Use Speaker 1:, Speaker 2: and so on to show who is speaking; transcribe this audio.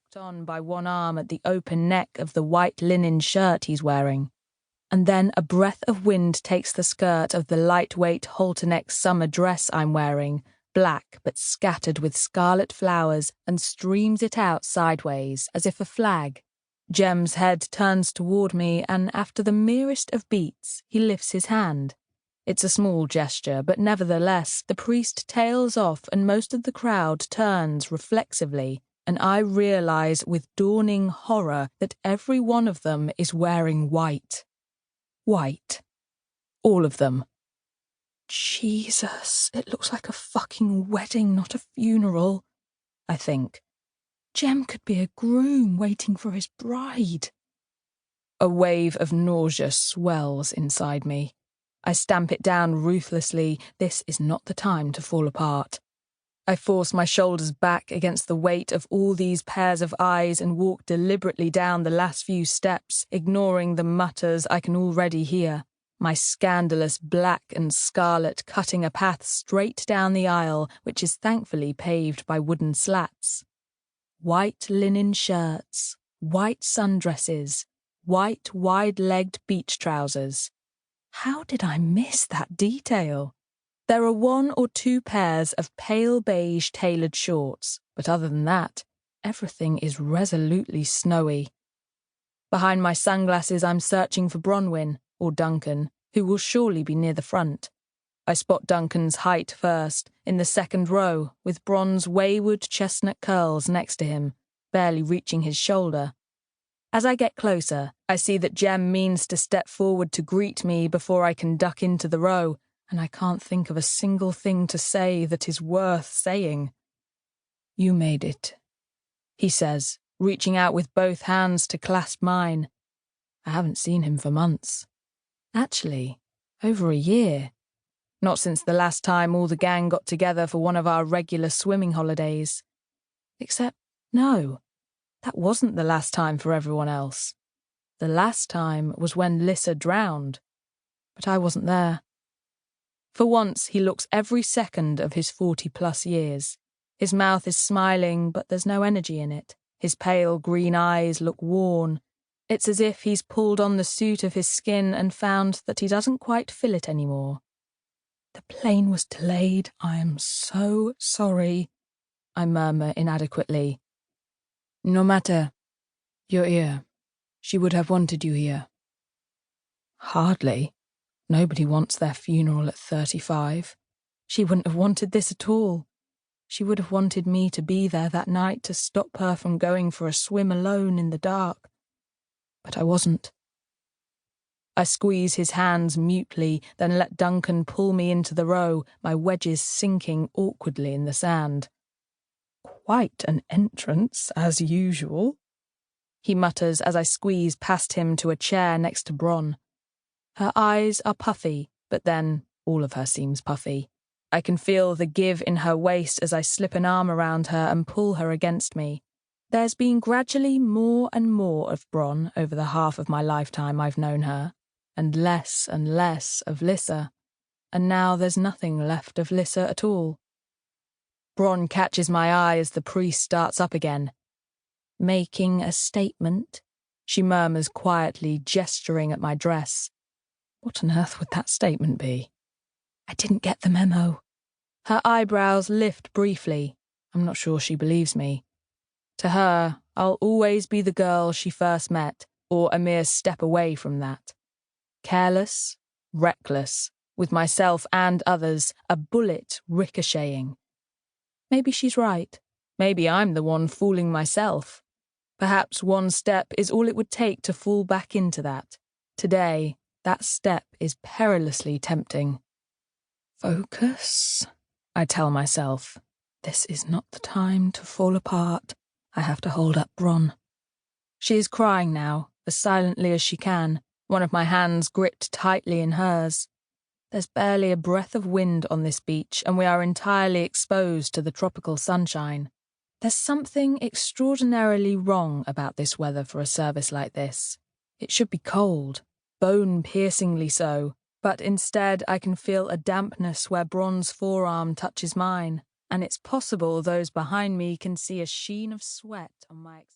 Speaker 1: locked on by one arm at the open neck of the white linen shirt he's wearing. And then a breath of wind takes the skirt of the lightweight halter-neck summer dress I'm wearing, black but scattered with scarlet flowers, and streams it out sideways as if a flag. Jem's head turns toward me, and after the merest of beats, he lifts his hand. It's a small gesture, but nevertheless, the priest tails off and most of the crowd turns reflexively, and I realise with dawning horror that every one of them is wearing white. White. All of them. Jesus, it looks like a fucking wedding, not a funeral, I think. Jem could be a groom waiting for his bride. A wave of nausea swells inside me. I stamp it down ruthlessly. This is not the time to fall apart. I force my shoulders back against the weight of all these pairs of eyes and walk deliberately down the last few steps, ignoring the mutters I can already hear. My scandalous black and scarlet cutting a path straight down the aisle, which is thankfully paved by wooden slats. White linen shirts, white sundresses, white wide-legged beach trousers. How did I miss that detail? There are 1 or 2 pairs of pale beige tailored shorts, but other than that, everything is resolutely snowy. Behind my sunglasses I'm searching for Bronwyn, or Duncan, who will surely be near the front. I spot Duncan's height first, in the second row, with Bron's wayward chestnut curls next to him, barely reaching his shoulder. As I get closer, I see that Jem means to step forward to greet me before I can duck into the row, and I can't think of a single thing to say that is worth saying. "You made it," he says, reaching out with both hands to clasp mine. I haven't seen him for months. Actually, over a year. Not since the last time all the gang got together for one of our regular swimming holidays. Except, no, that wasn't the last time for everyone else. The last time was when Lissa drowned, but I wasn't there. For once, he looks every second of his 40-plus years. His mouth is smiling, but there's no energy in it. His pale green eyes look worn. It's as if he's pulled on the suit of his skin and found that he doesn't quite fill it anymore. "The plane was delayed. I am so sorry," I murmur inadequately. "No matter. You're here. She would have wanted you here." Hardly. Nobody wants their funeral at 35. She wouldn't have wanted this at all. She would have wanted me to be there that night to stop her from going for a swim alone in the dark. But I wasn't. I squeeze his hands mutely, then let Duncan pull me into the row, my wedges sinking awkwardly in the sand. "Quite an entrance, as usual," he mutters as I squeeze past him to a chair next to Bron. Her eyes are puffy, but then all of her seems puffy. I can feel the give in her waist as I slip an arm around her and pull her against me. There's been gradually more and more of Bron over the half of my lifetime I've known her, and less of Lissa, and now there's nothing left of Lissa at all. Bron catches my eye as the priest starts up again. "Making a statement," she murmurs quietly, gesturing at my dress. What on earth would that statement be? I didn't get the memo. Her eyebrows lift briefly. I'm not sure she believes me. To her, I'll always be the girl she first met, or a mere step away from that. Careless, reckless, with myself and others, a bullet ricocheting. Maybe she's right. Maybe I'm the one fooling myself. Perhaps one step is all it would take to fall back into that. Today, that step is perilously tempting. "Focus," I tell myself. This is not the time to fall apart. I have to hold up Bron. She is crying now, as silently as she can, one of my hands gripped tightly in hers. There's barely a breath of wind on this beach, and we are entirely exposed to the tropical sunshine. There's something extraordinarily wrong about this weather for a service like this. It should be cold, bone-piercingly so, but instead I can feel a dampness where Bron's forearm touches mine, and it's possible those behind me can see a sheen of sweat on my